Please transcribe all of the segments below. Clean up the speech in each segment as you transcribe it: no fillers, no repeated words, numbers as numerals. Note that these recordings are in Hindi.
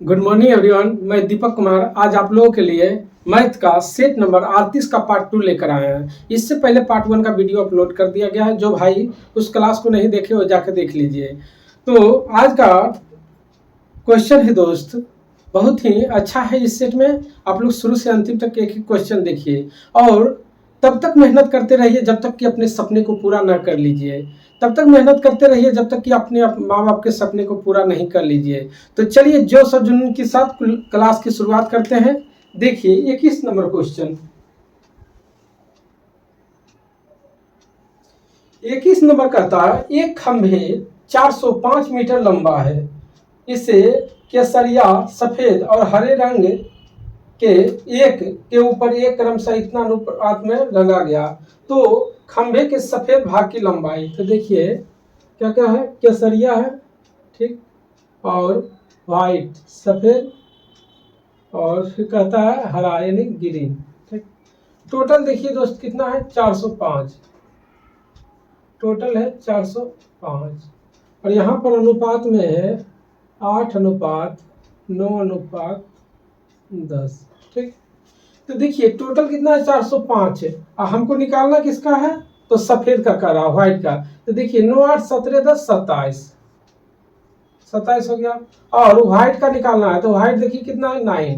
Good morning everyone. मैं दीपक कुमार आज आप लोगों के लिए मैथ का सेट नंबर 38 का पार्ट 2 लेकर आए हैं। इससे पहले पार्ट 1 का वीडियो अपलोड कर दिया गया है। जो भाई उस क्लास को नहीं देखे वो जाकर देख लीजिए। तो आज का क्वेश्चन है दोस्त, बहुत ही अच्छा है। इस सेट में आप लोग शुरू से अंतिम तक एक ही क्वेश्चन देखिए और तब तक मेहनत करते रहिए जब तक कि अपने सपने को पूरा न कर लीजिए। तब तक मेहनत करते रहिए जब तक कि अपने माँ बाप के सपने को पूरा नहीं कर लीजिए। तो चलिए जोश और जुनून के साथ क्लास की शुरुआत करते हैं। देखिए 21 नंबर क्वेश्चन। 21 नंबर कहता है एक खंभे 405 मीटर लंबा है। इसे केसरिया, सफेद और हरे रंग के एक के ऊपर एक क्रमशः इतना अनुपात में रंगा गया तो खंभे के सफेद भाग की लंबाई। तो देखिए क्या क्या है, केसरिया है, ठीक, और व्हाइट सफेद, और फिर कहता है हरा यानी ग्रीन, ठीक। टोटल देखिए दोस्त कितना है, 405 टोटल है 405। और यहाँ पर अनुपात में है 8:9:10, ठीक। तो देखिए टोटल कितना है, 405 है। और हमको निकालना किसका है, तो सफेद का कर रहा, व्हाइट का। तो देखिए 9 8 17 10 27 हो गया। और व्हाइट का निकालना है तो व्हाइट देखिए कितना है, 9।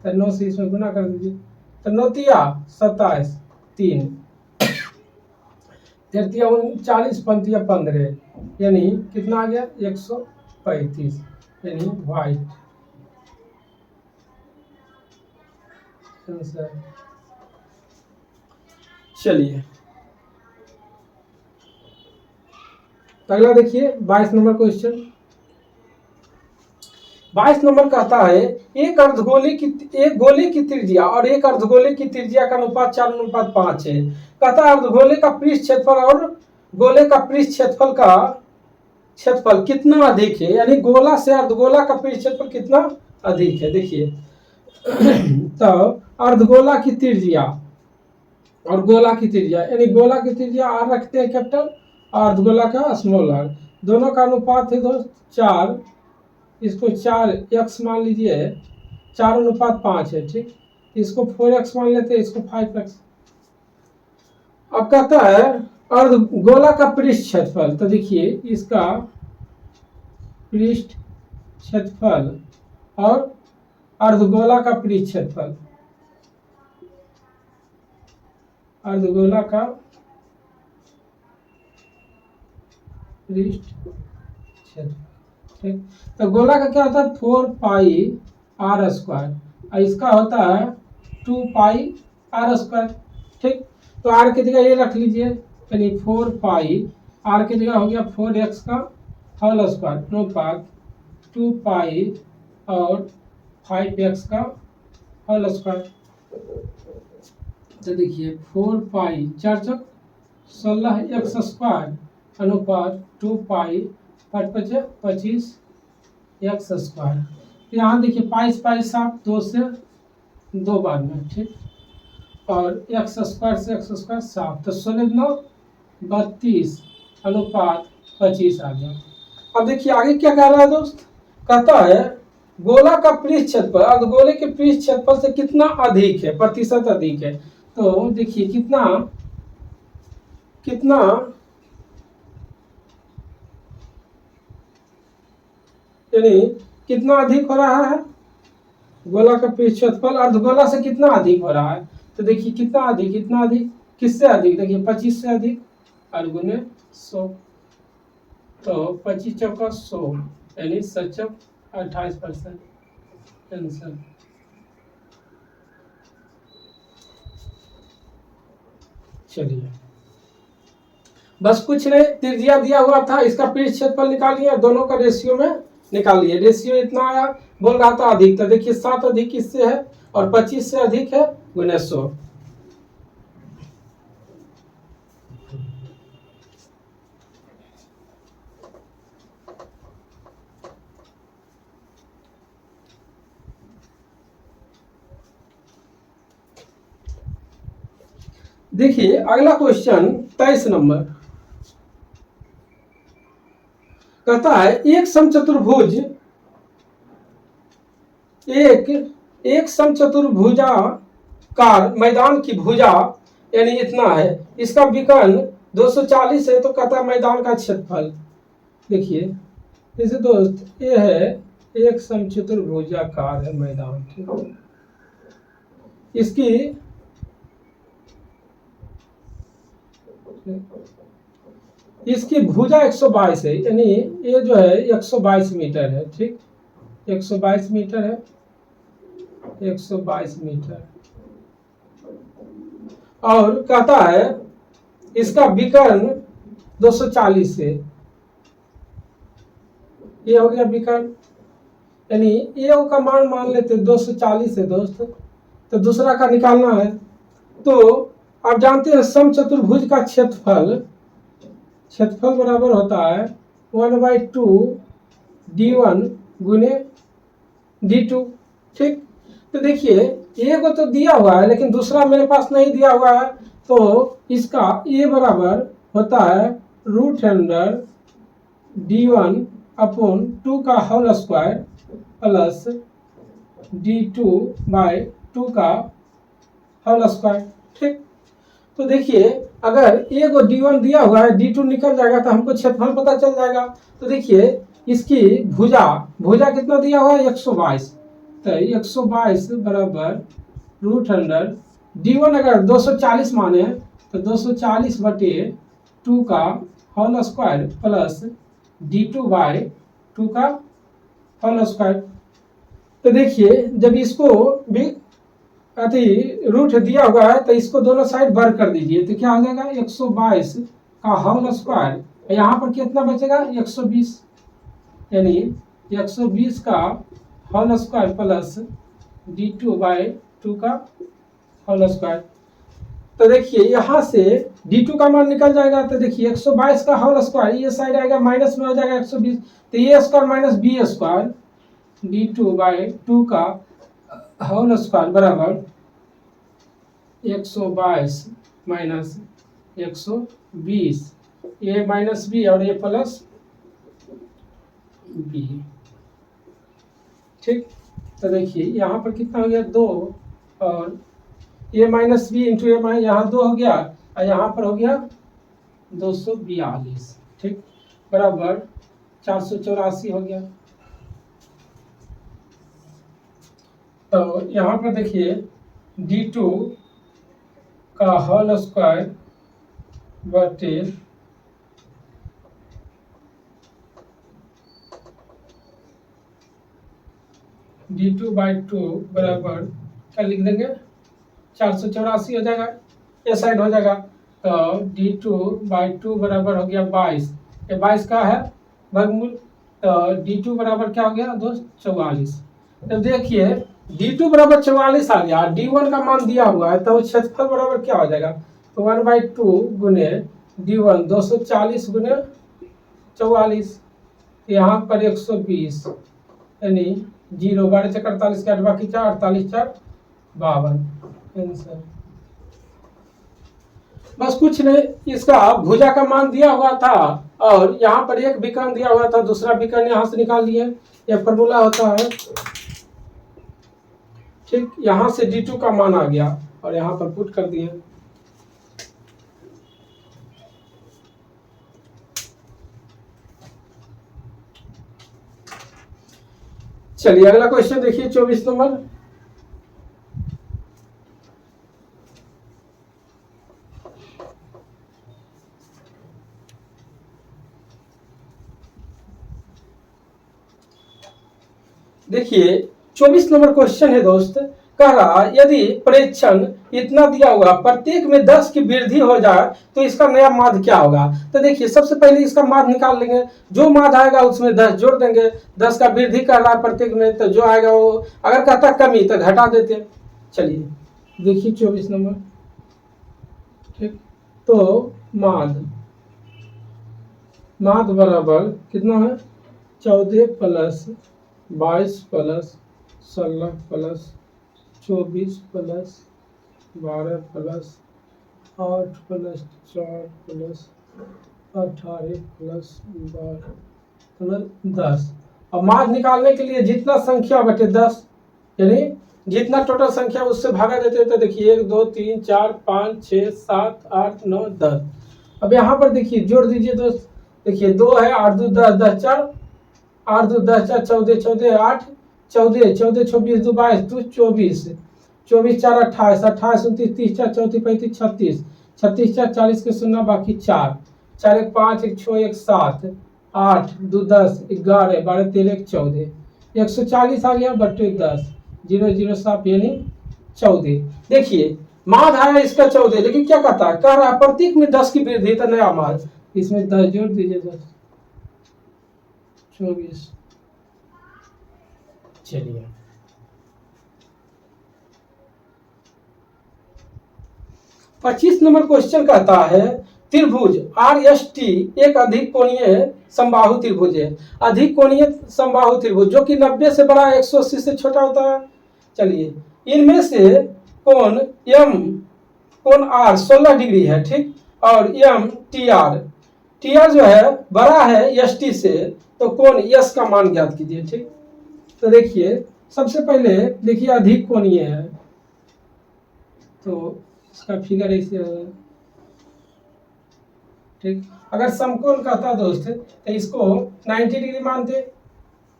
तो 9 से इसमें गुना कर दीजिए। तो 9 तिया 27, 3 तिया 39, 5 15, यानी कितना आ गया, 135, यानी व्हाइट आंसर। चलिए अगला देखिए 22 नंबर क्वेश्चन। 22 नंबर कहता है एक गोले की त्रिज्या और एक अर्धगोले की त्रिज्या का अनुपात 4:5 है। कहता है अर्धगोले का पृष्ठ क्षेत्रफल और गोले का पृष्ठ क्षेत्रफल कितना अधिक है, यानी गोला से अर्धगोला का पृष्ठ क्षेत्रफल कितना अधिक है। देखिए तो अर्धगोला की त्रिज्या और गोला की त्रिज्या, यानी गोला की त्रिज्या आर रखते हैं कैपिटल और अर्धगोला का स्मॉल आर, दोनों का अनुपात है दोस्त 4। इसको 4x मान लीजिए, 4:5 है, ठीक। इसको 4x मान लेते हैं, इसको 5x। अब कहता है अर्धगोला का पृष्ठ क्षेत्रफल। तो देखिए इसका पृष्ठ क्षेत्रफल और अर्धगोला का पृष्ठ क्षेत्रफल, अर्धगोला का पृष्ठ क्षेत्रफल, ठीक। तो गोला का क्या होता है, 4πr², और इसका होता है 2πr², ठीक। तो r की जगह ये रख लीजिए, यानी 4π, r की जगह हो गया 4x का होल स्क्वायर अनुपात 2π और 5x का होल स्क्वायर। तो देखिए 4π 4 16x² अनुपात 2π 25x²। यहाँ देखिए पाइस साफ 2 से 2 बार में, ठीक, और x² से x² साफ, तो 16×9 = 32 अनुपात 25 आ गया। अब देखिए आगे क्या कह रहा है दोस्त, कहता है गोला का पृष्ठ क्षेत्रफल अर्धगोले के पृष्ठ क्षेत्रफल से कितना अधिक है, प्रतिशत अधिक है। तो देखिए कितना यानी कितना अधिक हो रहा है, गोला का पृष्ठ क्षेत्रफल अर्धगोला से कितना अधिक हो रहा है। तो देखिए कितना अधिक, इतना अधिक, किससे अधिक, देखिए 25 से अधिक, और गुने 100, तो 25 चौका 100, यानी 28% आंसर। चलिए बस कुछ नहीं, त्रिज्या दिया हुआ था, इसका पृष्ठ क्षेत्रफल निकालिए, दोनों का रेशियो में निकालिए। रेशियो इतना आया, बोल रहा था अधिक, तो देखिए 7 अधिक किससे है और 25 से अधिक है, गुने 100। देखिए अगला क्वेश्चन 23 नंबर कहता है एक समचतुर्भुज एक एक समचतुर्भुजाकार मैदान की भुजा यानी इतना है, इसका विकर्ण 240 है, तो कहता है मैदान का क्षेत्रफल। देखिए जैसे दोस्त ये है एक समचतुर्भुजाकार है मैदान, ठीक है, इसकी भुजा 122 है, यानी ये जो है 122 मीटर है, ठीक, 122 मीटर है, 122 मीटर। और कहता है इसका विकर्ण 240 है, ये हो गया विकर्ण, यानी ये का मान मान लेते 240 है दोस्त, तो दूसरा का निकालना है। तो आप जानते हैं समचतुर्भुज का क्षेत्रफल बराबर होता है 1/2 d1 गुने d2, ठीक। तो देखिए ए को तो दिया हुआ है लेकिन दूसरा मेरे पास नहीं दिया हुआ है, तो इसका ए बराबर होता है √d1 अपॉन 2 का होल स्क्वायर प्लस d2/2 का होल स्क्वायर, ठीक। तो देखिए अगर ए को d1 दिया हुआ है, d2 निकल जाएगा तो हमको क्षेत्रफल पता चल जाएगा। तो देखिए इसकी भुजा कितना दिया हुआ है 122, तो 122 बराबर √d1 अगर 240 माने तो 240/2 का होल स्क्वायर प्लस d2/2 का होल स्क्वायर। तो देखिए जब इसको भी रूट दिया हुआ है तो इसको दोनों साइड वर्ग कर दीजिए, तो क्या हो जाएगा 122 का होल स्क्वायर, यहाँ पर कितना बचेगा 120, यानी 120 का होल स्क्वायर प्लस d2/2 का होल स्क्वायर। तो देखिए यहाँ से d2 का मान निकल जाएगा, तो देखिए 122 का होल स्क्वायर ये साइड आएगा माइनस में हो जाएगा 120, तो a square minus b square d2/2 का होल स्क्वायर बराबर 122 माइनस 120, ए माइनस बी और ए प्लस बी, ठीक। तो देखिए यहाँ पर कितना हो गया 2 और ए माइनस बी इंटू ए माइनस, यहाँ 2 हो गया और यहाँ पर हो गया 242, ठीक, बराबर 484 हो गया। तो यहाँ पर देखिए d2 का होल स्क्वायर बटे d2/2 बराबर क्या लिख देंगे 484 हो जाएगा, ये साइड हो जाएगा। तो d2/2 बराबर हो गया 22, ये 22 का है वर्गमूल, तो d2 बराबर क्या हो गया दोस्त 44। तो देखिए d2 बराबर 44 आ गया, d1 का मान दिया हुआ है, तो क्षेत्रफल बराबर क्या हो जाएगा, तो 1/2 गुने d1 240 गुने 44, यहाँ पर 120, यानी 0 12 4 48 के 8 बाकी 4 48 4 52 आंसर। बस कुछ नहीं, इसका भुजा का मान दिया हुआ था और यहाँ पर एक विकर्ण दिया हुआ था, दूसरा विकर्ण यहाँ से निकाल लिए, यह फॉर्मूला होता है, ठीक। यहाँ से d2 का मान आ गया और यहाँ पर पुट कर दिए। चलिए अगला क्वेश्चन देखिए 24 नंबर। देखिए 24 नंबर क्वेश्चन है दोस्त, कह रहा यदि प्रेक्षण इतना दिया हुआ प्रत्येक में 10 की वृद्धि हो जाए तो इसका नया माध्य क्या होगा। तो देखिए सबसे पहले इसका माध्य निकाल लेंगे, जो माध्य आएगा उसमें 10 जोड़ देंगे, 10 का वृद्धि कर रहा है प्रत्येक में, तो जो आएगा वो, अगर कहता कमी तो घटा देते। चलिए देखिए 24 नंबर, ठीक। तो माध्य बराबर कितना है 14 plus 22 plus 16 plus 24 plus 12 plus 8 plus 4 plus 18 plus 12 plus 10। अब माध्य निकालने के लिए जितना संख्या बटे 10 यानी जितना टोटल संख्या उससे भागा देते हैं तो देखिए 1 2 3 4 5 6 7 8 9 10। अब यहाँ पर देखिए जोड़ दीजिए दोस्त, देखिए 2 है 8 2 10 10 4 8 2 10 4 14 14 8 14 14 24 2 22 2 24 24 4 28 28 29 30 4 34 35 36 36 4 40 के शून्य बाकी 4 4 1 5 1 6 1 7 8 2 10 11 12 13 1 14 140 आ गया बट्टे 10 0 0 7 यानी 14। देखिए माध्य आया इसका 14, लेकिन क्या कहता है, कह रहा है प्रतीक में 10 की वृद्धि तो नया माध्य, इसमें 10 जोड़ दीजिए 10 24। चलिए 25 नंबर क्वेश्चन कहता है त्रिभुज RST एक अधिक कोणीय समबाहु त्रिभुज है। अधिक कोणीय समबाहु त्रिभुज जो कि 90 से बड़ा 180 से छोटा होता है। चलिए इनमें से कोण कोण R 16 डिग्री है, ठीक, और TR जो है बड़ा है ST से, तो कोण S का मान ज्ञात कीजिए। ठीक, तो देखिए सबसे पहले देखिए अधिक कोणीय है तो इसका फिगर ऐसे होगा। ठीक, अगर समकोण कहता दोस्त तो इसको 90 डिग्री मानते,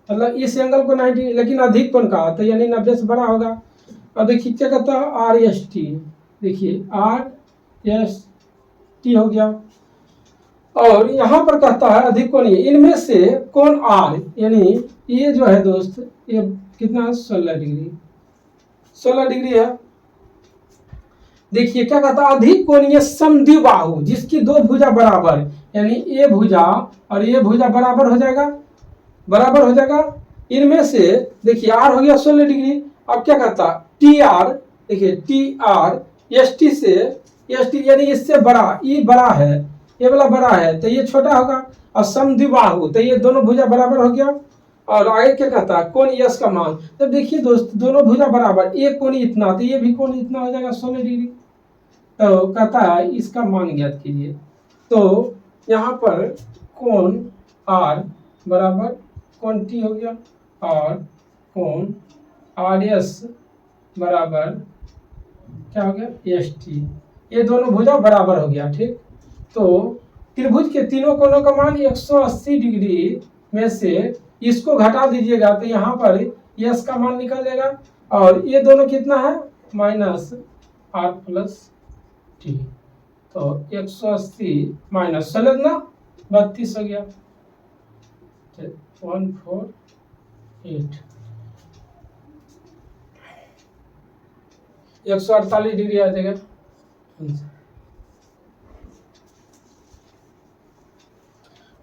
मतलब इस एंगल को 90, लेकिन अधिक कोण कहा तो यानी 90 से बड़ा होगा। अब देखिए क्या कहता है RST, देखिए RST हो गया। और यहाँ पर कहता है अधिक कोणीय, इनमें से कोण R यानी ये जो है दोस्त ये कितना है 16 डिग्री, 16 डिग्री है। देखिए क्या कहता है अधिक कोणीय समद्विबाहु जिसकी दो भुजा बराबर, यानी ये भुजा और ये भुजा बराबर हो जाएगा, बराबर हो जाएगा। इनमें से देखिए R हो गया 16 डिग्री। अब क्या कहता है TR, देखिए TR ST से ST यानी इससे बड़ा, ये बड़ा है, ये वाला बड़ा है तो ये छोटा होगा। और समद्विबाहु तो ये दोनों भुजा बराबर हो गया। और आगे क्या कहता है कोण S का मान, तो देखिए दोस्त दोनों भुजा बराबर, एक कोण इतना तो ये भी कोण इतना हो जाएगा 16 डिग्री। तो कहता है इसका मान ज्ञात कीजिए। तो यहाँ पर कोण R बराबर कोण T हो गया और कोण RS बराबर क्या हो गया ST, ये दोनों भुजा बराबर हो गया। ठीक, तो त्रिभुज के तीनों कोणों का मान 180 डिग्री में से इसको घटा दीजिएगा तो यहाँ पर S का मान निकल जाएगा। और ये दोनों कितना है -R + T, तो 180 माइनस 16 32 हो गया, 148 148 डिग्री आ जाएगा।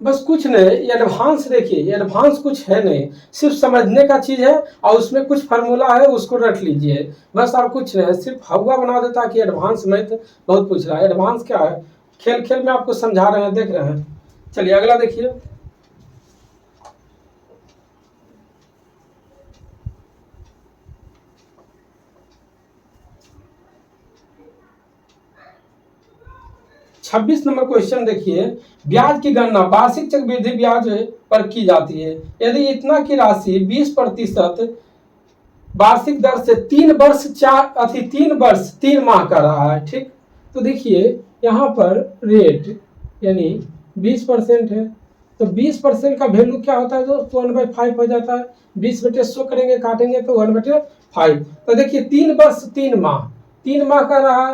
बस कुछ नहीं, एडवांस देखिए, एडवांस कुछ है नहीं, सिर्फ समझने का चीज है और उसमें कुछ फार्मूला है उसको रख लीजिए बस, और कुछ नहीं, सिर्फ हवा बना देता कि एडवांस मैथ बहुत पूछ रहा है। एडवांस क्या है, खेल खेल में आपको समझा रहे हैं, देख रहे हैं। चलिए अगला देखिए, छब्बीस नंबर क्वेश्चन देखिए, ब्याज की गणना वार्षिक चक्रवृद्धि ब्याज पर की जाती है यदि इतना की राशि 20% वार्षिक दर से 3 वर्ष 3 माह का रहा है। ठीक, तो देखिए यहाँ पर रेट यानी 20% है, तो 20% का वैल्यू क्या होता है दोस्तों 1/5 हो जाता है। 20/100 करेंगे काटेंगे तो 1/5। तो देखिए 3 वर्ष 3 माह का रहा,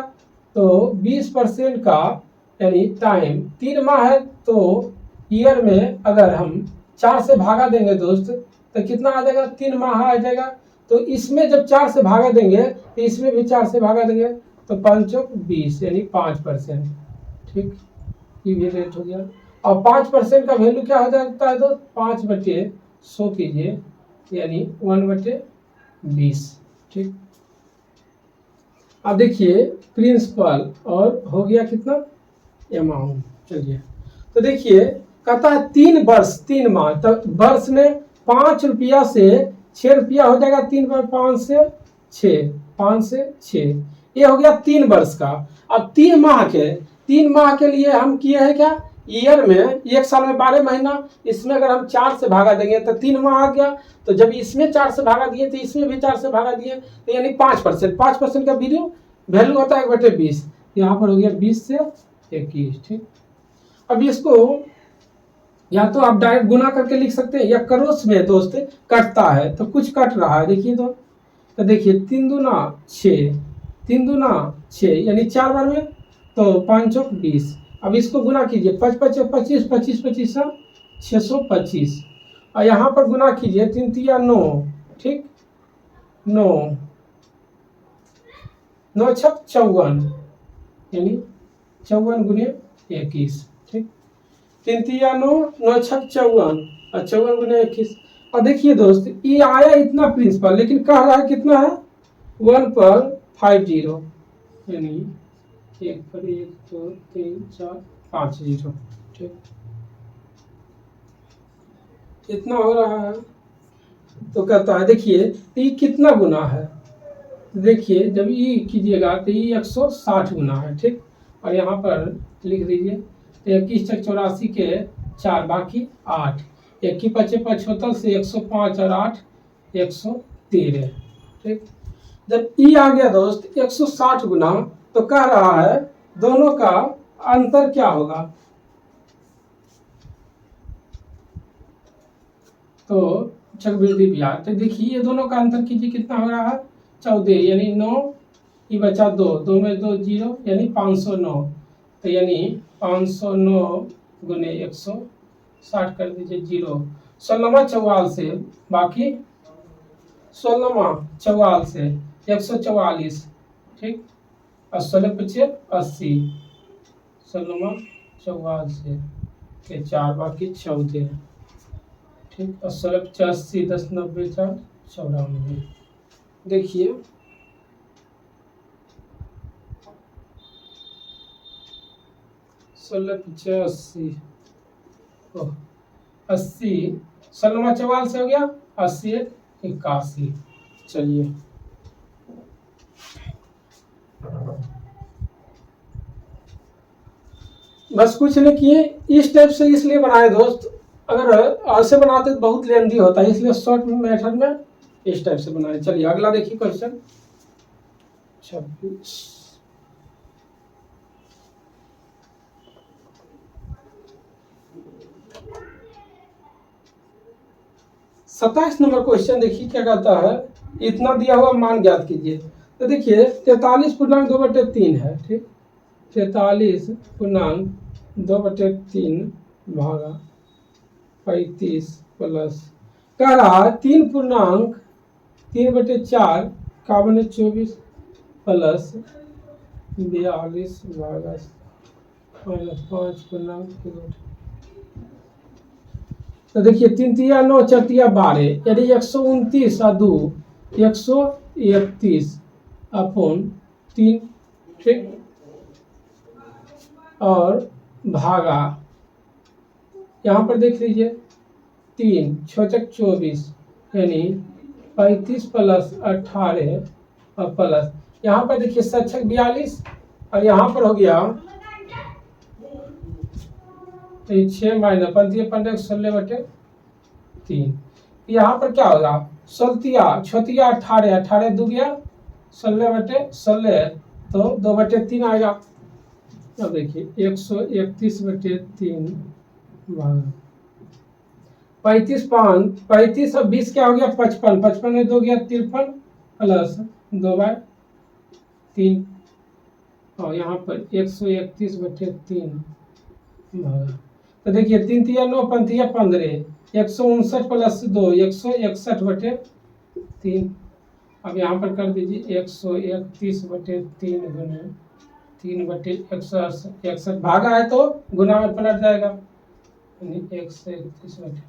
तो 20% का यानी टाइम 3 माह है, तो ईयर में अगर हम 4 से भागा देंगे दोस्त तो कितना आ जाएगा 3 माह आ जाएगा। तो इसमें जब 4 से भागा देंगे तो इसमें भी 4 से भागा देंगे तो 5 चौक 20 यानी 5%। ठीक, ये भी रेट हो गया। और 5% का वैल्यू क्या हो जाता है तो 5/100 कीजिए यानी 1/20। ठीक, अब देखिए प्रिंसिपल और हो गया कितना अमाउंट। चलिए तो देखिए कहता है 3 वर्ष 3 माह, तो वर्ष में 5 रुपया से 6 रुपया हो जाएगा, 3 बार 5 से 6, 5 से 6, ये हो गया 3 वर्ष का। अब 3 माह के लिए हम किए हैं क्या ईयर में, एक साल में 12 महीना, इसमें अगर हम 4 से भागा देंगे तो 3 माह आ गया। तो जब इसमें 4 से भागा दिए तो इसमें भी 4 से भागा दिए, तो यानी 5%, 5% का वैल्यू होता है 1/20। यहाँ पर हो गया 20 से 21। ठीक, अब इसको या तो आप डायरेक्ट गुना करके लिख सकते हैं, या करोस में दोस्त कटता है, तो कुछ कट रहा है, देखिए तो देखिए 3 दूना 6, 3 दूना 6, यानी 4 बार में, तो 5 चौक 20। अब इसको गुना कीजिए, 5 5 25, 25 25 625, और यहाँ पर गुना कीजिए, 3 तिया 9, ठीक, 9 9 छक 54, यानी 54 गुने 21। ठीक, 3 तिया 9, 9 छक 54, और 54 गुने 21। और देखिए दोस्त, ये आया इतना प्रिंसिपल, लेकिन कह रहा है कितना है, 1 पर 50, यानी 1 पर 1 2 3 4 5 0। ठीक, इतना हो रहा है। तो कहता है देखिए ये कितना गुना है, देखिए जब ई कीजिएगा तो ये 160 गुना है। ठीक, और यहाँ पर लिख दीजिए, तो 21 चक 84 के 4 बाकी 8, 21 पचे 75 से 105 और 8 113। ठीक, जब ई आ गया दोस्त 160 गुना, तो कह रहा है दोनों का अंतर क्या होगा। तो चक्रवृद्धि ब्याज, तो देखिए ये दोनों का अंतर कीजिए, कितना हो रहा है, 14, यानी 9, ये बचा 2, 2 में 2 0, यानी 509। तो यानी 509 गुने 160 कर दीजिए, 0, 16वां 44 से, बाकी 16वां 44 से 144। ठीक, और 16 पचे 80, 16वां 44 से के 4 बाकी 14। ठीक, और 16 85, 10 90 4 94। देखिए 16 85, 80, 16वां 44 से हो गया, 80 81। चलिए बस कुछ नहीं किए, इस टाइप से इसलिए बनाए दोस्त, अगर ऐसे बनाते तो बहुत लेंदी होता है, इसलिए शॉर्ट मेथड में इस टाइप से बनाए। चलिए अगला देखिए क्वेश्चन 26। 27 नंबर क्वेश्चन देखिए क्या कहता है, इतना दिया हुआ मान ज्ञात कीजिए। तो देखिए 43.2/3 है। ठीक, 43.2/3 भागा 35 प्लस, कह रहा है 3.3/4 का बने 24 प्लस 42 भागा माइनस 5। तो देखिए 3 तिया 9, 4 तिया 12, यानी 129 और 2 131 अपॉन 3। ठीक, और भागा, यहाँ पर देख लीजिए 3 6 24, यानी 35 प्लस 18 और प्लस, यहाँ पर देखिए 7 42, और यहाँ पर हो गया 6 माइनस 15 16/3। यहाँ पर क्या होगा, 16 6 18, 18 2 गया 16/16, तो 2/3 आएगा। अब देखिए 131/3 भागा 35 5 35 और 20 क्या हो गया 55, 55 में 2 गया 53 प्लस 2/3, और यहाँ पर 131/3 भागा। तो देखिए 3 तिया 9, 5 तिया 15, 159 प्लस 2 161/3। अब यहाँ पर कर दीजिए 131/3 गुना 3/161, भागा है तो गुना में पलट जाएगा, यानी 131।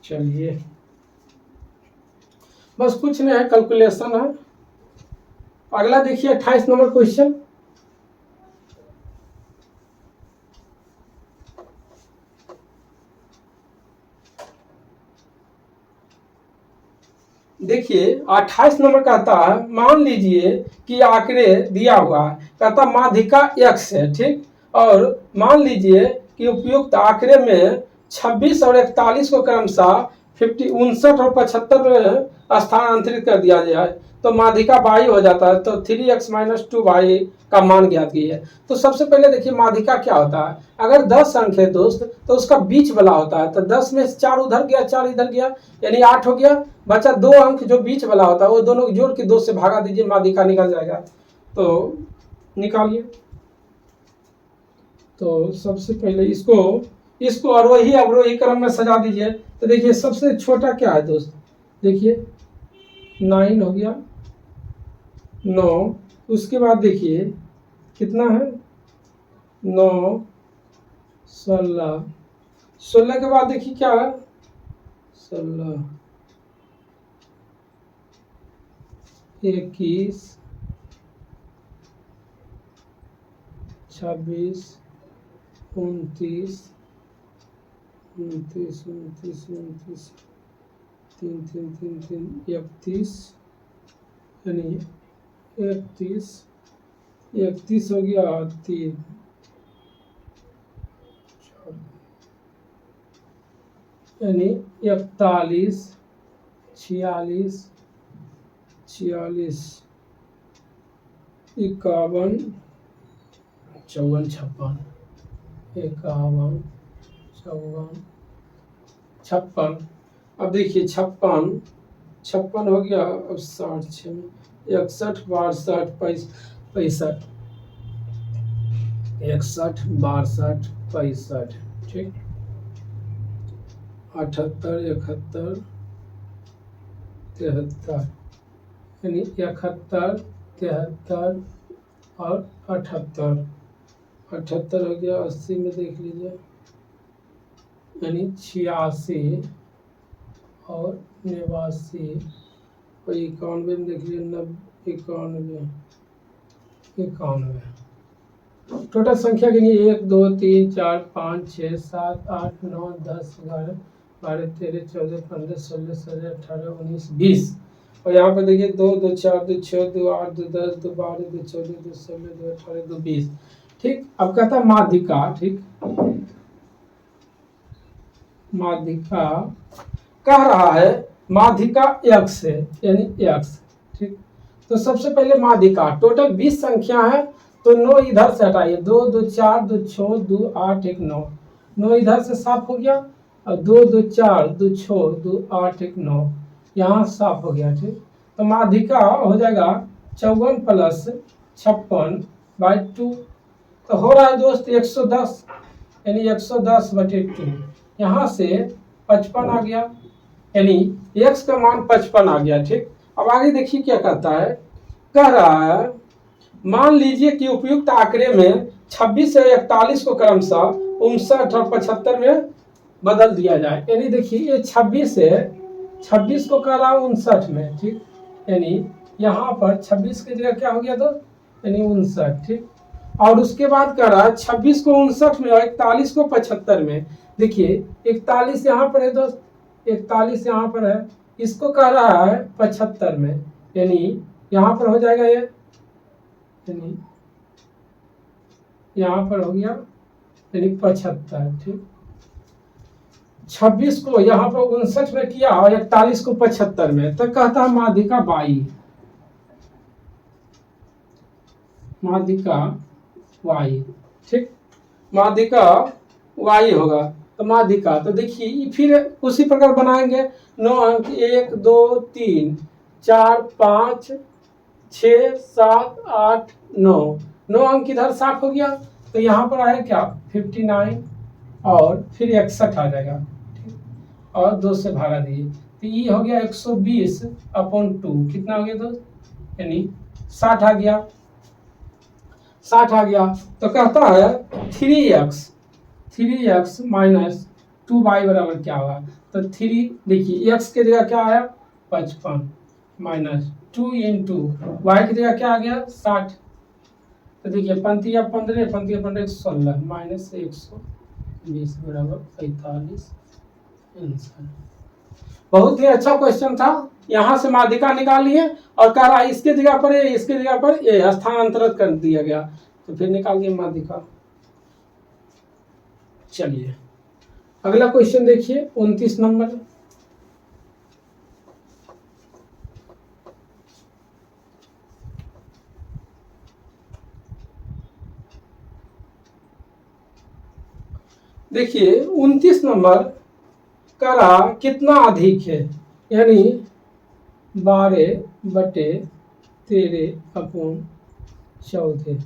चलिए बस कुछ नहीं है, कैलकुलेशन है। अगला देखिए 28 नंबर क्वेश्चन। देखिए 28 नंबर कहता है मान लीजिए कि आंकड़े दिया हुआ है, कहता माध्यिका x है, ठीक, और मान लीजिए कि उपयुक्त आंकड़े में 26 और 41 को क्रमशः 59 और 75 में स्थानांतरित कर दिया जाए तो माध्यिका y हो जाता है। तो 3x माइनस 2y का मान ज्ञात कीजिए। तो सबसे पहले देखिए माध्यिका क्या होता है। अगर 10 अंक है दोस्त तो उसका बीच वाला होता है, तो 10 में 4 उधर गया 4 इधर गया यानी 8 हो गया, बचा 2 अंक जो बीच वाला होता है वो दोनों को जोड़ के 2 से भागा दीजिए, माध्यिका निकल जाएगा। तो निकालिए। तो सबसे पहले इसको अवरोही अवरोही क्रम में सजा दीजिए। तो देखिए सबसे छोटा क्या है दोस्त, देखिए 9 हो गया, 9, उसके बाद देखिए कितना है 9, 16, 16 के बाद देखिए क्या है 16, 21, 26, 29, 29, 29, 29, 3 3 3 3 31 यानी 31, 31 हो गया 3, यानी 41, 46, 46, 51, 54, 56, 51, 54, 56। अब देखिए 56 हो गया, अब 60, 61, 62, 65, 61, 62, 65, ठीक, 78, 71, 73, यानी 71, 73 और 78, 78 हो गया, 80 में देख लीजिए यानी 86 और 89 और 91 में देख लीजिए 90, 91, 91। टोटल संख्या गिनिए 1 2 3 4 5 6 7 8 9 10 11 12 13 14 15 16 17 18 19 20 और यहाँ पर देखिए 2 2 4 2 6 2 8 2 10 2 12 2 14 2 16 2 18 2 20, ठीक। अब कहता है माध्यिका, ठीक, माध्यिका कह रहा है माध्यिका x है यानी x, ठीक। तो सबसे पहले माध्यिका टोटल 20 संख्या है तो 9 इधर से हटाइए, 2 2 4 2 6 2 8 1 9, 9 इधर से साफ हो गया और 2 2 4 2 6 2 8 1 9 यहाँ साफ हो गया, ठीक। तो माध्यिका हो जाएगा 54 प्लस 56 बाई 2, तो हो रहा है दोस्त 110 यानी 110/2, यहाँ से 55 आ गया यानी x का मान 55 आ गया, ठीक। अब आगे देखिए क्या कहता है, कह रहा है मान लीजिए कि उपयुक्त आंकड़े में 26 से 41 को क्रमशः 59 और 75 में बदल दिया जाए। यानी देखिए ये 26 है, 26 को कह रहा हूँ 59 में, ठीक, यानी यहाँ पर 26 की जगह क्या हो गया तो यानी 59, ठीक। और उसके बाद कह रहा है 26 को 59 में और 41 को 75 में। देखिए 41 यहाँ पर है दोस्त, 41 यहाँ पर है, इसको कह रहा है 75 में, यानी यहाँ पर हो जाएगा ये, यानी यहाँ पर हो गया यानी 75, ठीक। 26 को यहाँ पर 59 में किया और 41 को 75 में, तो कहता है माध्यिका y, माध्यिका y, ठीक, माध्यिका y होगा। तो माध्यिका तो देखिए फिर उसी प्रकार बनाएंगे, 9 अंक 1 2 3 4 5 6 7 8 9, 9 अंक इधर साफ हो गया तो यहाँ पर आया क्या 59 और फिर 61 आ जाएगा, ठीक, और 2 से भागा दिए तो ये हो गया 120/2, कितना हो गया दोस्त यानी 60 आ गया, 60 आ गया। तो कहता है 3x माइनस 2y बराबर क्या होगा, तो 3 देखिए x की जगह क्या आया 55 माइनस 2 इंटू वाई की जगह क्या आ गया 60, तो देखिए 15 15 16 माइनस 120 बराबर 45 आंसर। बहुत ही अच्छा क्वेश्चन था। यहाँ से माध्यिका निकालिए और कह रहा है इसके जगह पर ए, इसके जगह पर ए स्थानांतरित कर दिया गया, तो फिर निकालिए माध्यिका। चलिए अगला क्वेश्चन देखिए 29 नंबर। देखिए 29 नंबर करा कितना अधिक है, यानी 12/13/14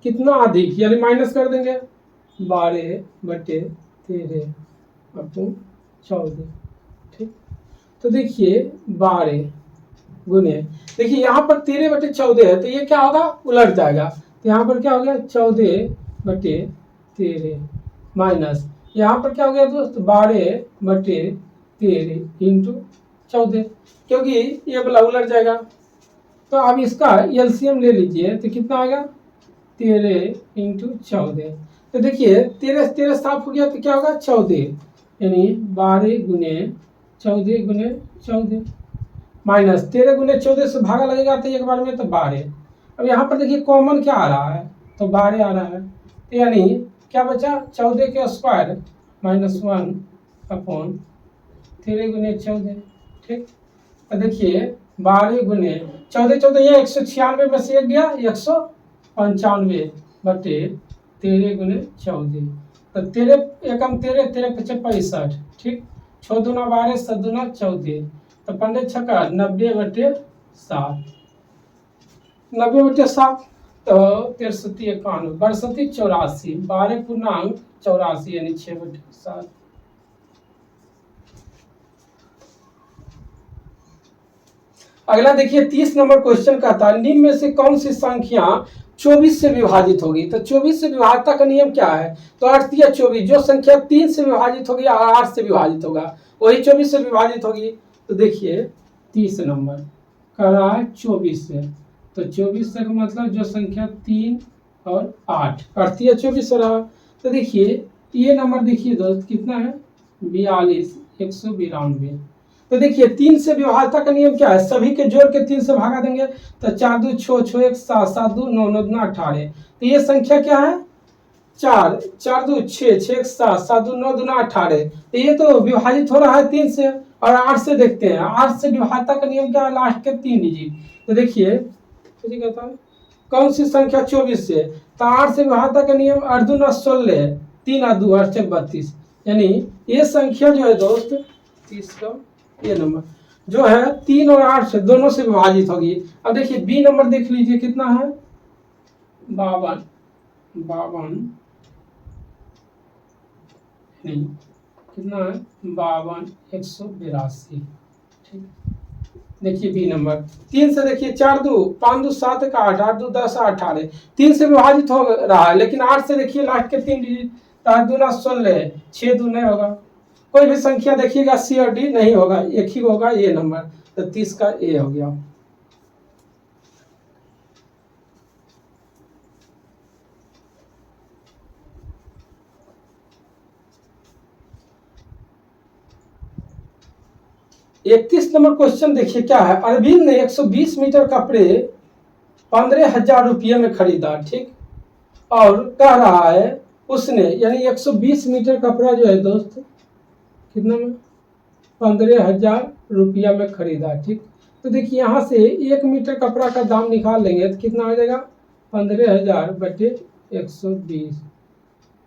कितना अधिक, यानी माइनस कर देंगे 12/13/14। ठीक, तो देखिए 12 गुने, देखिए यहाँ पर 13/14 है तो ये क्या होगा, उलट जाएगा। तो यहाँ पर क्या हो गया 14/13 माइनस यहाँ पर क्या हो गया दोस्त 12/13 इंटू 14, क्योंकि ये वाला उलट जाएगा। तो अब इसका एलसीएम ले लीजिए तो कितना आएगा 13 इंटू 14। तो देखिए 13 13 साफ हो गया तो क्या होगा 14, यानी 12 गुने 14 गुने 14 माइनस 13 गुने 14 से भागा लगेगा तो एक बार में तो 12। अब यहाँ पर देखिए कॉमन क्या आ रहा है, तो 12 आ रहा है, तो यानी क्या बचा 14 के स्क्वायर -1/13 गुने 14। ठीक, तो देखिए 12 गुने 14 14 ये 196 में से एक गया 195/13 गुने 14, तो 13 एकम 13 13 पचे 65। ठीक, 6 दूना 12 7 दूना 14, तो 15 छक्का 90/7 90/7, तो 63 91 62 84 12 पूर्णांक 84 यानी 6/7। अगला देखिए 30 नंबर क्वेश्चन कहता है निम्न में से कौन सी संख्या 24 से विभाजित होगी। तो 24 से विभाजता का नियम क्या है, तो 8 या 24, जो संख्या 3 से विभाजित होगी और 8 से विभाजित होगा वही 24 से विभाजित होगी। तो देखिए 30 नंबर कह रहा है 24 से, तो 24 से का मतलब जो संख्या 3 और 8 8 या 24 रहा। तो देखिए ये नंबर देखिए दोस्त कितना है 42 192। तो देखिए 3 से विभाजता का नियम क्या है, सभी के जोड़ के 3 से भागा देंगे, तो 4 2 6 6 1 7 7 2 9 9 2 18। तो ये संख्या क्या है 4 4 2 6 6 1 7 7 2 9 2 18। तो ये तो विभाजित हो रहा है 3 से, और 8 से देखते हैं 8 से विभाजता का नियम क्या है लास्ट के 3 डिजिट। तो देखिए कहता है कौन सी संख्या 24 से, तो 8 से विभाजता का नियम 8 2 16 3 8 2 8 32, यानी ये संख्या जो है दोस्त 30 का ये नंबर जो है 3 और 8 से दोनों से विभाजित होगी। अब देखिए बी नंबर देख लीजिए कितना है 52 नहीं कितना है 52 182। ठीक, देखिए बी नंबर 3 से देखिए 4 2 5 2 7 1 8 8 2 10 18 3 से विभाजित हो रहा है, लेकिन 8 से देखिए लास्ट के 3 डिजिट 8 2 16 6 2 नहीं होगा, कोई भी संख्या देखिएगा सी और डी नहीं होगा, एक ही होगा ये नंबर, तो 30 का ए हो गया। इकतीस नंबर क्वेश्चन देखिए क्या है, अरविंद ने 120 मीटर कपड़े 15,000 रुपये में खरीदा। ठीक, और कह रहा है उसने यानी 120 मीटर कपड़ा जो है दोस्त कितना में 15,000 रुपया में खरीदा। ठीक, तो देखिए यहाँ से 1 मीटर कपड़ा का दाम निकाल लेंगे तो कितना आ जाएगा 15,000/120,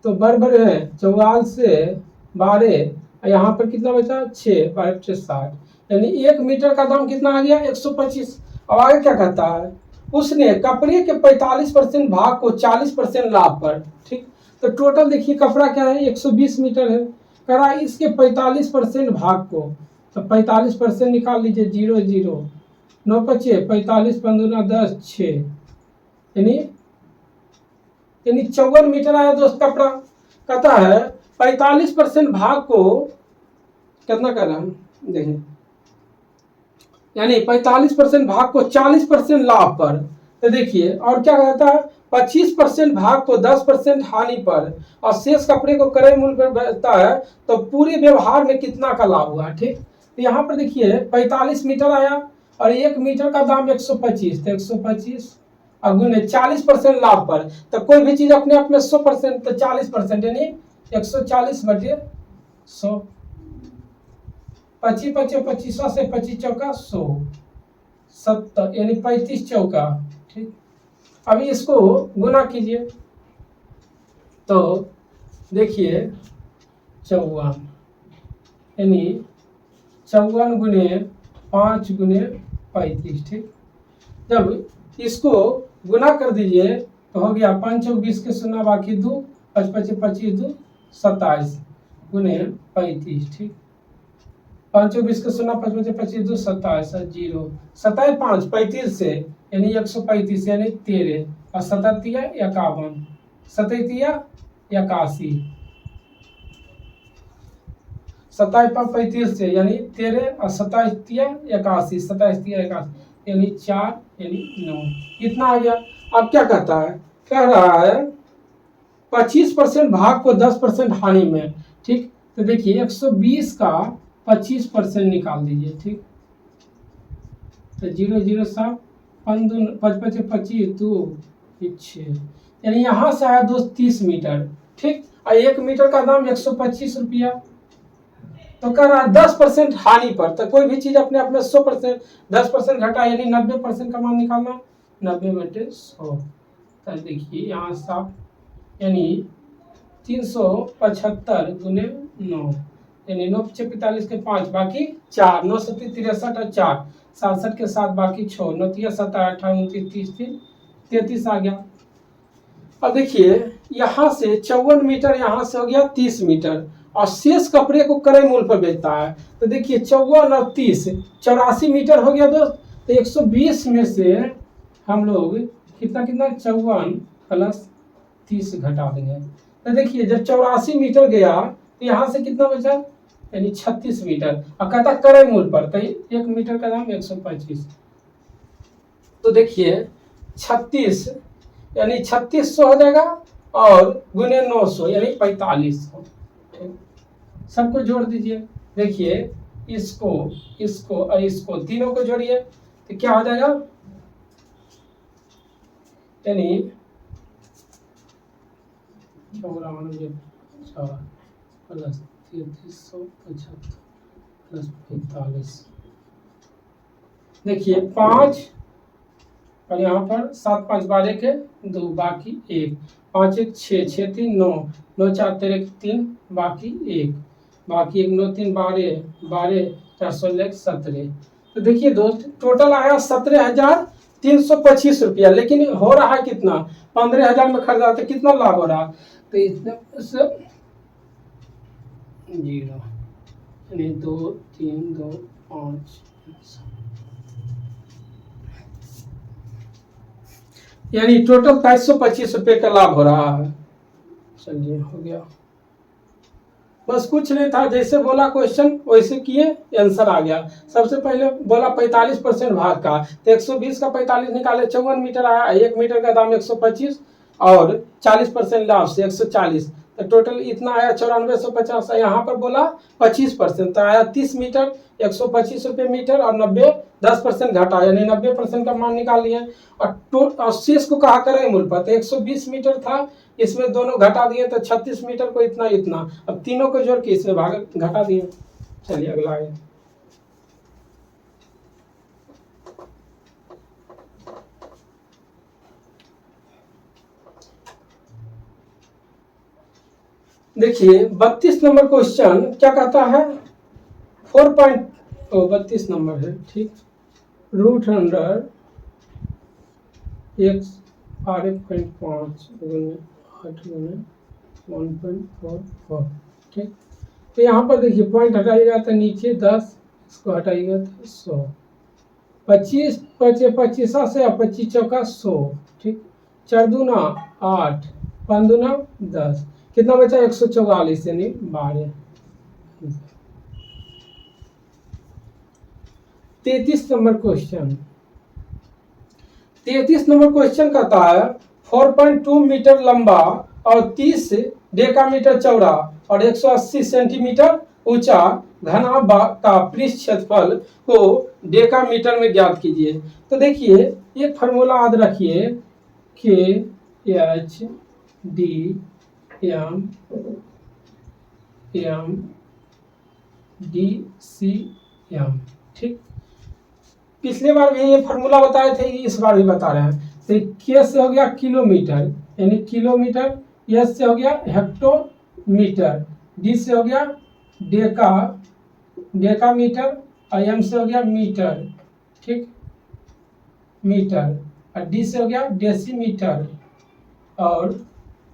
तो बराबर है 44 से 12, यहाँ पर कितना बचा 6 12 60, यानी 1 मीटर का दाम कितना आ गया 125। अब आगे क्या कहता है उसने कपड़े के 45% भाग को 40% लाभ पर। ठीक, तो टोटल देखिए कपड़ा क्या है 120 मीटर है, करा इसके 45% भाग को, तो 45% निकाल लीजिए 0 0 9 5 45 15 10 6, यानी 54 मीटर आया दोस्त कपड़ा। कहता है 45% भाग को कितना कर रहा है देखिए, यानी 45% भाग को 40% लाभ पर, तो देखिए और क्या कहता है, 25% भाग को 10% हानि पर और शेष कपड़े को क्रय मूल्य पर बेचता है तो पूरे व्यवहार में कितना का लाभ हुआ। ठीक, तो यहाँ पर देखिए 45 मीटर आया और 1 मीटर का दाम 125, तो 125 और गुने 40% लाभ पर, तो कोई भी चीज अपने आप में 100%, तो 40% यानी 140 बटे 100, 25 25 25 से 25 चौका 100, 70 यानी 35 चौका। ठीक, अभी इसको गुना कीजिए तो देखिए 54 यानी 54 गुने 5 गुने 35। ठीक, जब इसको गुना कर दीजिए तो हो गया 5 चौक 20 के 0 बाकी 2, 5 5 25 2 27 गुने 35। ठीक, 5 चौक 20 के 0 5 5 25 2 27 0 27 5 35 से यानी 135 यानी 13 और 77 51 77 81 27 35 से यानी 13 और 27 81 27 81 यानी 4 यानी 9, इतना आ गया। अब क्या कहता है, कह रहा है 25% भाग को 10% हानि में। ठीक, तो देखिए 120 का 25% निकाल दीजिए। ठीक, तो 0 0 7 5 5 5 25 2 6 यानी यहाँ से आया 230 मीटर। ठीक, और 1 मीटर का दाम 125 रुपया, तो कह रहा है 10% हानि पर, तो कोई भी चीज अपने आप में 100%, 10% घटा यानी 90% का मान निकालना, 90 बटे 100। तो देखिए यहाँ साफ यानी 375 गुने 9 यानी 9 पीछे 45 के 5 बाकी 4, 9 सत्ती 63 और 4 67 के 7 बाकी 6, 9 3 7 8 29 30 33 आ गया। अब देखिए यहाँ से 54 मीटर, यहाँ से हो गया 30 मीटर और शेष कपड़े को क्रय मूल्य पर बेचता है। तो देखिए 54 और 30 84 मीटर हो गया दोस्त। तो 120 में से हम लोग कितना कितना 54 प्लस 30 घटा देंगे। तो देखिए जब 84 मीटर गया तो यहाँ से कितना बचा यानी 36 मीटर और कहता क्रय मूल्य पर, तो 1 मीटर का दाम 125। तो देखिए 36 यानी 3600 हो जाएगा और गुने 900 यानी 4500। सबको जोड़ दीजिए, देखिए इसको इसको और इसको तीनों को जोड़िए तो क्या हो जाएगा यानी 94 प्लस 3375 प्लस 45। देखिए 5 और यहाँ पर 7 5 12 के 2 बाकी 1, 5 1 6 6 3 9 9 4 13 3 बाकी 1 बाकी 1 9 3 12 12 4 16 17। तो देखिए दोस्त टोटल आया 17,325 रुपया, लेकिन हो रहा है कितना 15,000 में खरीदा तो कितना लाभ हो रहा, तो इसमें 0 यानी 2 3 2 5 यानी टोटल 225 रुपये का लाभ हो रहा है। चलिए हो गया, बस कुछ नहीं था, जैसे बोला क्वेश्चन वैसे किए आंसर आ गया। सबसे पहले बोला 45% भाग का, तो 120 का 45 निकाले 54 मीटर आया, 1 मीटर का दाम 125 और 40% लाभ से 140, तो टोटल इतना आया 9450। यहाँ पर बोला 25% तो आया 30 मीटर 125 रुपये मीटर और 90 10% घटा यानी 90% का मान निकाल लिया। और शेष को कहा करें मूल पर, तो 120 मीटर था, इसमें दोनों घटा दिए तो 36 मीटर को इतना इतना, अब तीनों को जोड़ के इसमें भाग घटा दिए। चलिए अगला है, देखिए 32 नंबर क्वेश्चन क्या कहता है 32 नंबर है। ठीक, रूट अंडर x r1.5 गुने 8 गुने 1.44। ठीक, तो यहाँ पर देखिए पॉइंट हटाइएगा तो नीचे 10, इसको हटाइएगा तो 100, 25 25 से 25 चौका 100। ठीक, 4 दूना 8 5 दूना 10, कितना बचा 144 यानी 12। 33 नंबर क्वेश्चन, 33 नंबर क्वेश्चन कहता है 4.2 मीटर लंबा और 30 डेकामीटर चौड़ा और 180 सेंटीमीटर ऊंचा घना का पृष्ठ क्षेत्रफल को डेकामीटर में ज्ञात कीजिए। तो देखिए एक फार्मूला याद रखिए, KHDM ठीक। पिछले बार भी ये फार्मूला बताए थे, इस बार भी बता रहे हैं। तो के से हो गया किलोमीटर यानी किलोमीटर, एस से हो गया हेक्टोमीटर, डी से हो गया डेकामीटर और एम से हो गया मीटर ठीक, मीटर, और डी से हो गया डेसीमीटर और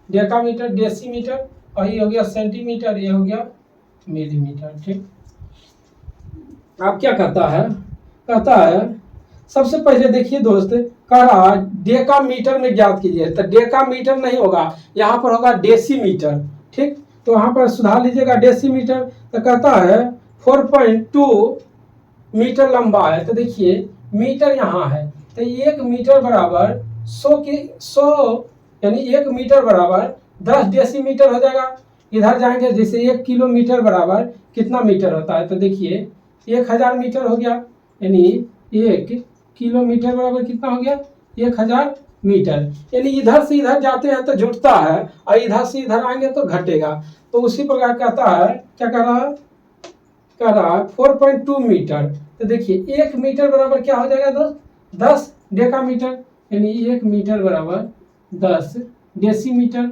डेकामीटर डेसीमीटर, और ये हो गया सेंटीमीटर, ये हो गया मिलीमीटर ठीक। अब क्या कहता है सबसे पहले देखिए दोस्त, कह रहा डेकामीटर में ज्ञात कीजिए। तो डेकामीटर नहीं होगा, यहाँ पर होगा डेसीमीटर ठीक। तो वहाँ पर सुधार लीजिएगा डेसीमीटर। तो कहता है 4.2 मीटर लंबा है। तो देखिए मीटर यहाँ है, तो 1 मीटर बराबर 100 यानी 1 मीटर बराबर 10 डेसीमीटर हो जाएगा। इधर जाएंगे जैसे 1 किलोमीटर बराबर कितना मीटर होता है, तो देखिए 1000 मीटर हो गया, यानी 1 किलोमीटर बराबर कितना हो गया 1000 मीटर। यानी इधर से इधर जाते हैं तो जुड़ता है और इधर से इधर आएंगे तो घटेगा। तो उसी प्रकार कहता है, क्या कह रहा है 4.2 मीटर। तो देखिए 1 मीटर बराबर क्या हो जाएगा दोस्त 10 डेकामीटर, यानी 1 मीटर बराबर 10 डेसीमीटर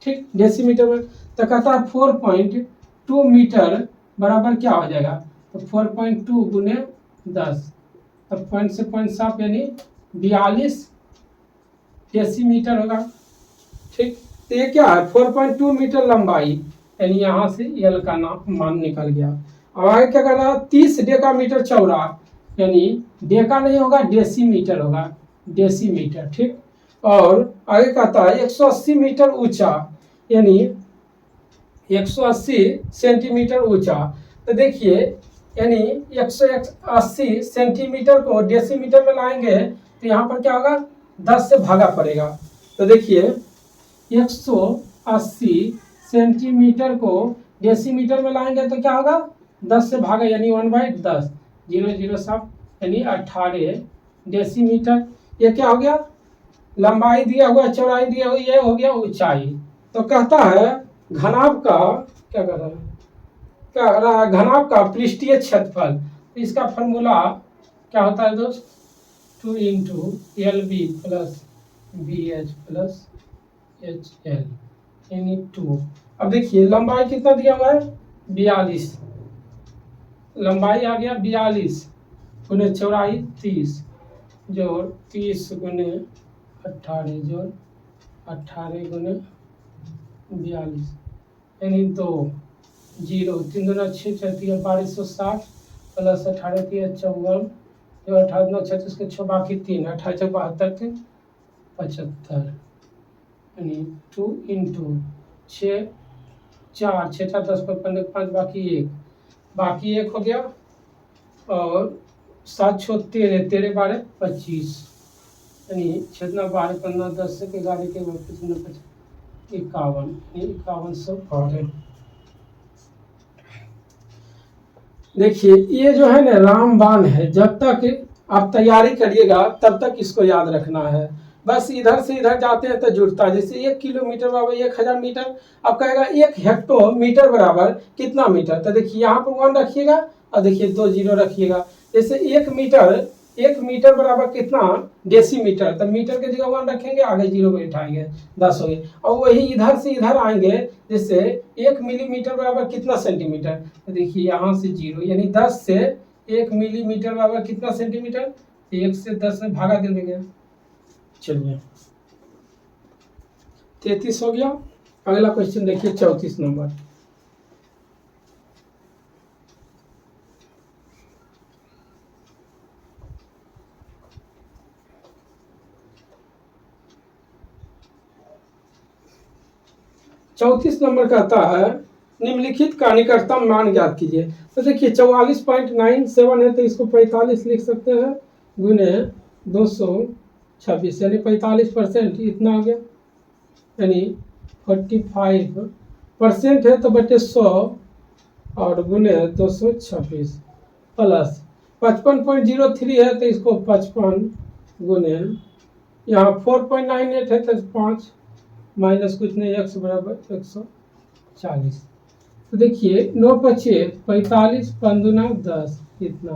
ठीक, डेसीमीटर में। तो कहता है 4.2 मीटर बराबर क्या हो जाएगा, तो 4.2 गुने 10, तो पॉइंट से पॉइंट साफ यानी 42 डेसीमीटर होगा ठीक। तो ये क्या है 4.2 मीटर लंबाई, यानी यहाँ से एल का मान निकल गया। अब आगे क्या कर रहा है 30 डेकामीटर चौड़ा, यानी डेका नहीं होगा डेसीमीटर होगा, डेसीमीटर ठीक। और आगे कहता है 180 मीटर ऊंचा, यानी 180 सेंटीमीटर ऊंचा। तो देखिए यानी 180 सेंटीमीटर को डेसीमीटर में लाएंगे तो यहाँ पर क्या होगा 10 से भागा पड़ेगा। तो देखिए 180 सेंटीमीटर को डेसीमीटर में लाएंगे तो क्या होगा 10 से भागा, यानी 1/10, 0 0 सब, यानी 18 डेसीमीटर। ये क्या हो गया लंबाई दिया हुआ, चौड़ाई दिया हुआ, ये हो गया ऊंचाई। तो कहता है घनाभ का क्या कर रहा है घनाभ का पृष्ठीय क्षेत्रफल। तो इसका फॉर्मूला क्या होता है दोस्त 2 × LB + BH + HL यानी 2। अब देखिए लंबाई कितना दिया हुआ है 42, लंबाई आ गया 42 गुने चौड़ाई 30 जोड़ 30 गुने 18 जोड़ 18 गुने 42 यानी 2 0 3 2 6 4 3 1260 प्लस 18 3 54 जो 18 9 36 के 6 बाकी 3 28 72 के 75 यानी 2 × 6 4 6 4 10 15 5 बाकी 1 हो गया, और 7 6 13 13 12 25 यानी 6 12 15 10 से 11 के 51 51 देखिए ये जो है ना रामबाण है, जब तक आप तैयारी करिएगा तब तक इसको याद रखना है। बस इधर से इधर जाते हैं तो जुड़ता है, जैसे 1 किलोमीटर बराबर 1000 मीटर। अब कहेगा 1 हेक्टोमीटर बराबर कितना मीटर, तो देखिए यहाँ पर 1 रखिएगा और देखिए 2 0 रखिएगा। जैसे 1 मीटर बराबर कितना डेसीमीटर, तो मीटर के जगह 1 रखेंगे, आगे 0 बैठाएंगे 10 हो गए। और वही इधर से इधर आएंगे, जैसे 1 मिलीमीटर बराबर कितना सेंटीमीटर, तो देखिए यहाँ से 0, यानी 10 से 1 मिलीमीटर बराबर कितना सेंटीमीटर, 1 से 10 में भागा दे देंगे। चलिए 33 हो गया। अगला क्वेश्चन देखिए 34 नंबर। चौंतीस नंबर कहता है निम्नलिखित का निकटतम मान ज्ञात कीजिए। तो देखिए 44.97 है, तो इसको 45 लिख सकते हैं गुने 200 26 यानी 45% इतना हो गया, यानी 45% है तो बटे 100 और गुने 226 प्लस 55.03 है तो इसको 55 गुने यहाँ 4.98 है तो 5 माइनस कुछ नहीं, x बराबर 140। तो देखिए 9 पचे 45, 5 दूना 10, इतना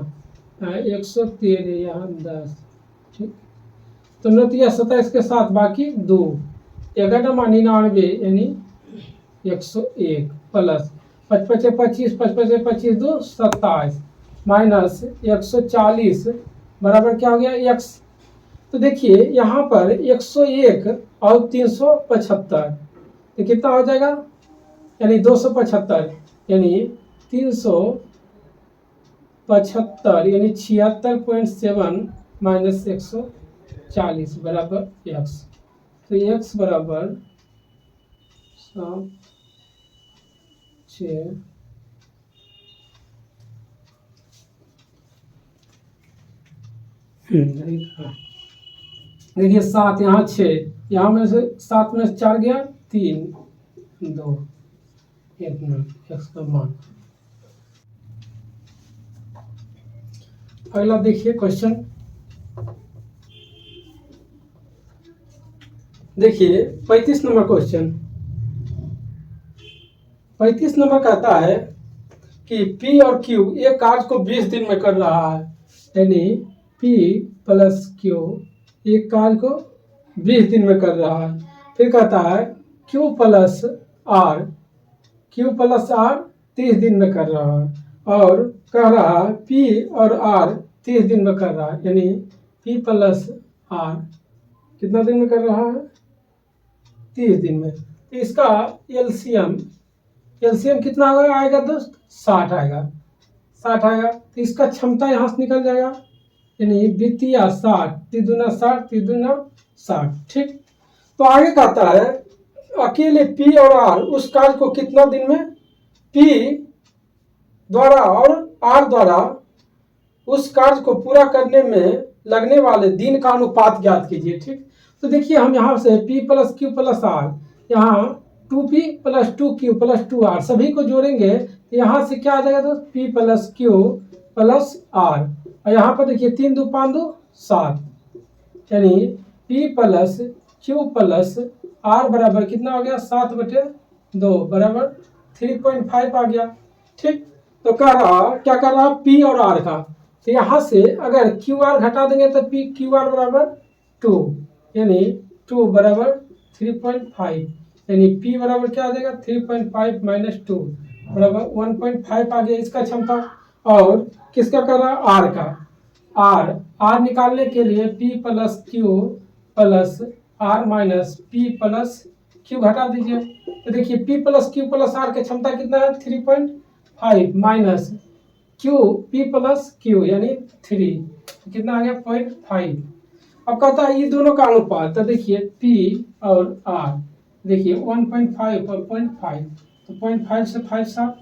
113 यहाँ 10, ठीक। तो 9 27 के साथ बाकी 2, 11 99 यानी 101 प्लस 5 पचे 25, 5 पचे 25 2 27 माइनस 140 बराबर क्या हो गया x। तो देखिए यहाँ पर 101 और 375 तो कितना हो जाएगा, यानी 275 यानी 375 यानी 76.7 माइनस 140 बराबर x। तो x बराबर 7 6 देखिए 7 यहाँ 6, यहाँ में से 7 में से 4 गया 3 2 इतना x का मान। अगला देखिए क्वेश्चन, देखिए 35 नंबर क्वेश्चन। 35 नंबर कहता है कि P और Q एक कार्य को 20 दिन में कर रहा है, यानी P प्लस Q एक कार्य को 20 दिन में कर रहा है। फिर कहता है Q प्लस R 30 दिन में कर रहा है, और कह रहा है P और R 30 दिन में कर रहा है, यानी P प्लस R कितना दिन में कर रहा है, 30 दिन में। तो इसका एलसीएम कितना आएगा दोस्त, 60 आएगा, 60 आएगा। तो इसका क्षमता यहाँ से निकल जाएगा, यानी द्वितीय 60 तिगुना 60 तिगुना 60, ठीक। तो आगे कहता है अकेले P और R उस कार्य को कितना दिन में P द्वारा और R द्वारा उस कार्य को पूरा करने में लगने वाले दिन का अनुपात ज्ञात कीजिए, ठीक। तो देखिए हम यहाँ से P plus Q plus R, यहाँ 2P plus 2Q plus 2R सभी को जोड़ेंगे तो यहाँ से क्या आ जाएगा दोस्त, P plus Q plus R, और यहाँ पर देखिए 3 2 5 2 7, यानी P plus Q plus R बराबर कितना हो गया, 7/2 बराबर 3.5 आ गया, ठीक। तो क्या कर रहा P और R का, तो यहाँ से अगर QR घटा देंगे तो P QR बराबर 2, यानी 2 बराबर 3.5, यानी P बराबर क्या आ जाएगा 3.5 माइनस 2 बराबर 1.5 आ गया इसका क्षमता। और किसका कर रहा है, R का, R निकालने के लिए P plus Q plus R minus P plus Q घटा दीजिए। तो देखिए P plus Q plus R की क्षमता कितना है 3.5 माइनस P प्लस Q यानी 3, तो कितना आ गया 0.5। अब कहता है ये दोनों का अनुपात, तो देखिए P और R, देखिए 1.5 और 0.5, तो 0.5 से 5 सात,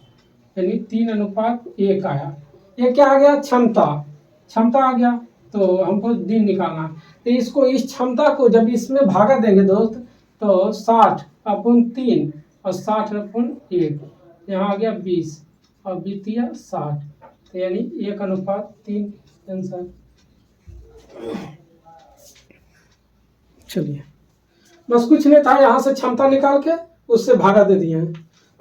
यानी 3:1 आया। ये क्या आ गया, क्षमता आ गया। तो हमको दिन निकालना, तो इसको इस क्षमता को जब इसमें भागा देंगे दोस्त तो 60/3 और 60/1, यहाँ आ गया 20 और द्वितीय 60, तो यानी 1:3 आंसर। चलिए बस कुछ नहीं था, यहाँ से क्षमता निकाल के उससे भागा दे दिए हैं।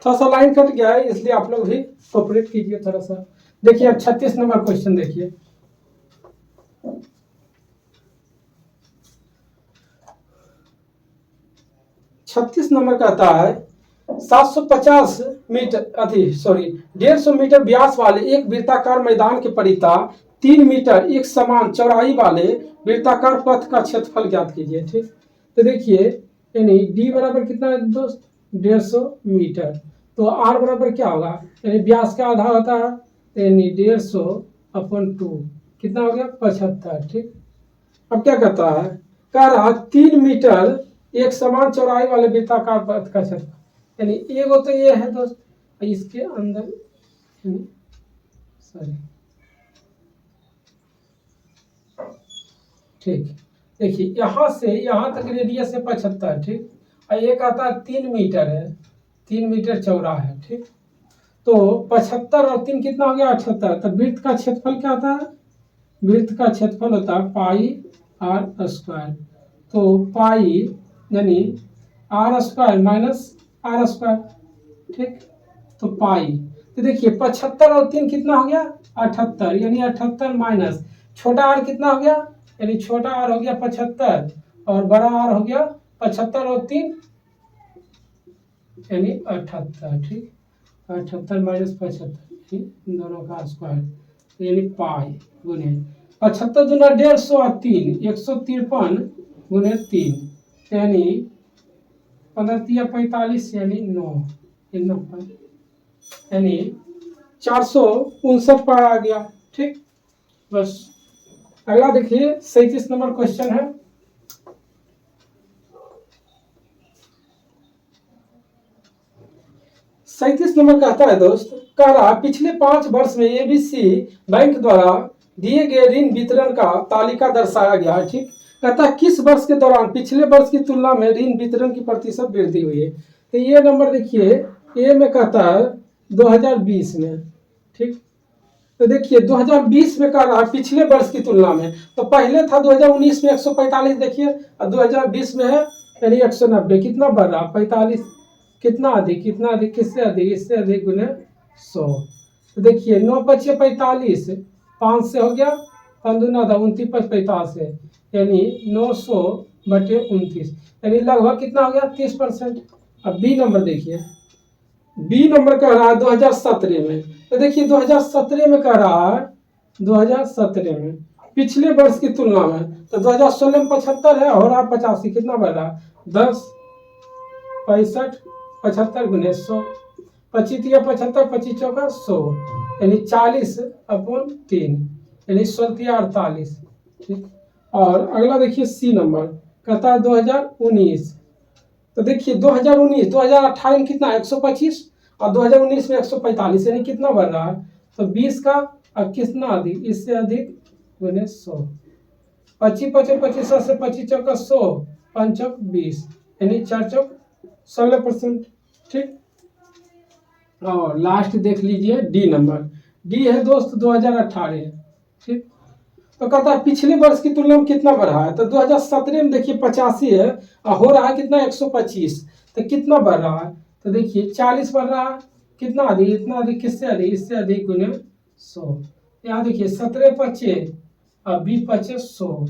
थोड़ा सा लाइन कट गया है इसलिए आप लोग भी कोऑपरेट कीजिए थोड़ा सा। देखिए अब 36 नंबर क्वेश्चन देखिए, कहता है 750 मीटर 150 मीटर व्यास वाले एक वृत्ताकार मैदान के परिता 3 मीटर एक समान चौड़ाई वाले वृत्ताकार पथ का क्षेत्रफल ज्ञात कीजिए, ठीक। तो देखिए यानी D बराबर कितना है दोस्त, 150 मीटर, तो R बराबर क्या होगा, यानी व्यास का आधा होता है, यानी 150/2 कितना हो गया 75, ठीक। अब क्या कहता है, कह रहा 3 मीटर एक समान चौड़ाई वाले वृत्ताकार पथ का क्षेत्रफल, यानी एगो तो ये है दोस्त, इसके अंदर सॉरी ठीक, देखिए यहाँ से यहाँ तक रेडियस है 75, ठीक, और एक आता है 3 मीटर है, 3 मीटर चौड़ा है, ठीक। तो 75 और 3 कितना हो गया 78। तो वृत्त का क्षेत्रफल क्या होता है, वृत्त का क्षेत्रफल होता है पाई आर स्क्वायर। तो पाई यानी r square minus r square, ठीक। तो पाई, तो देखिए 75 और 3 कितना हो गया 78, यानी 78 माइनस छोटा आर कितना हो गया, यानी छोटा आर हो गया 75 और बड़ा आर हो गया 75 और 3 यानी 78, ठीक। 78 माइनस 75 दोनों का स्क्वायर यानी पाई गुने 75 दूना 150 और 3 153 गुने 3 यानी 15 45 यानी 9 यानी 459 पर आ गया, ठीक। बस अगला देखिए 37 नंबर क्वेश्चन है। 37 नंबर कहता है दोस्त, कह रहा पिछले 5 वर्ष में एबीसी बैंक द्वारा दिए गए ऋण वितरण का तालिका दर्शाया गया है, ठीक। कहता है किस वर्ष के दौरान पिछले वर्ष की तुलना में ऋण वितरण की प्रतिशत वृद्धि हुई है। तो ये नंबर देखिए ए में कहता है 2020 में, ठीक। तो देखिए 2020 में कह रहा है पिछले वर्ष की तुलना में, तो पहले था 2019 में 145 देखिए और 2020 में है यानी 190, कितना बढ़ रहा 45, कितना अधिक किससे अधिक, इससे अधिक गुने 100। तो देखिए 9 पचे 45, 5 से हो गया 5 दूना 29 55 है यानी 900 बटे 29 यानी लगभग कितना हो गया 30%। अब बी नंबर देखिए, बी नंबर कह रहा है 2017 में। तो देखिए 2017 में कह रहा है 2017 में पिछले वर्ष की तुलना में, तो 2016 में 75 है और 85, कितना बढ़ रहा 10 65 75 गुने 100, 25 या 75 25 चौका 100 यानी 40/3 यानी 48, ठीक। और अगला देखिए सी नंबर कहता है 2019। तो देखिए 2018 में कितना 125 और 2019 में 145 यानी कितना बढ़ रहा है, तो 20 का और कितना अधिक, इससे अधिक गुने 100, 25 25 25 से 25 चौका 100 5 चौक 20 यानी 4 चौक 16%, ठीक। और लास्ट देख लीजिए डी नंबर, डी है दोस्त 2018, ठीक। तो कहता है पिछले वर्ष की तुलना में कितना बढ़ा है, तो 2017 में देखिए 85 है और हो रहा है कितना 125, तो कितना बढ़ रहा है, तो देखिए 40 बढ़ रहा है, कितना अधिक, इतना अधिक, किससे अधिक, इससे अधिक गुने 100। यहाँ देखिए 17 पचे और 20 पचे 100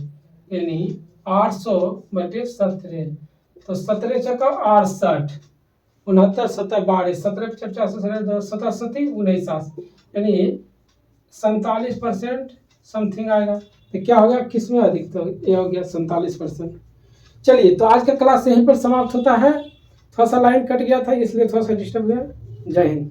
यानी 800 बटे 17, तो 17 चौका 68 69 70 12 17 50 17 19 यानी 47% समथिंग आएगा। तो क्या हो गया किस में अधिक, तो ये हो गया 47%। चलिए तो आज का क्लास यहीं पर समाप्त होता है। थोड़ा सा लाइन कट गया था इसलिए थोड़ा सा डिस्टर्ब हुआ। जय हिंद।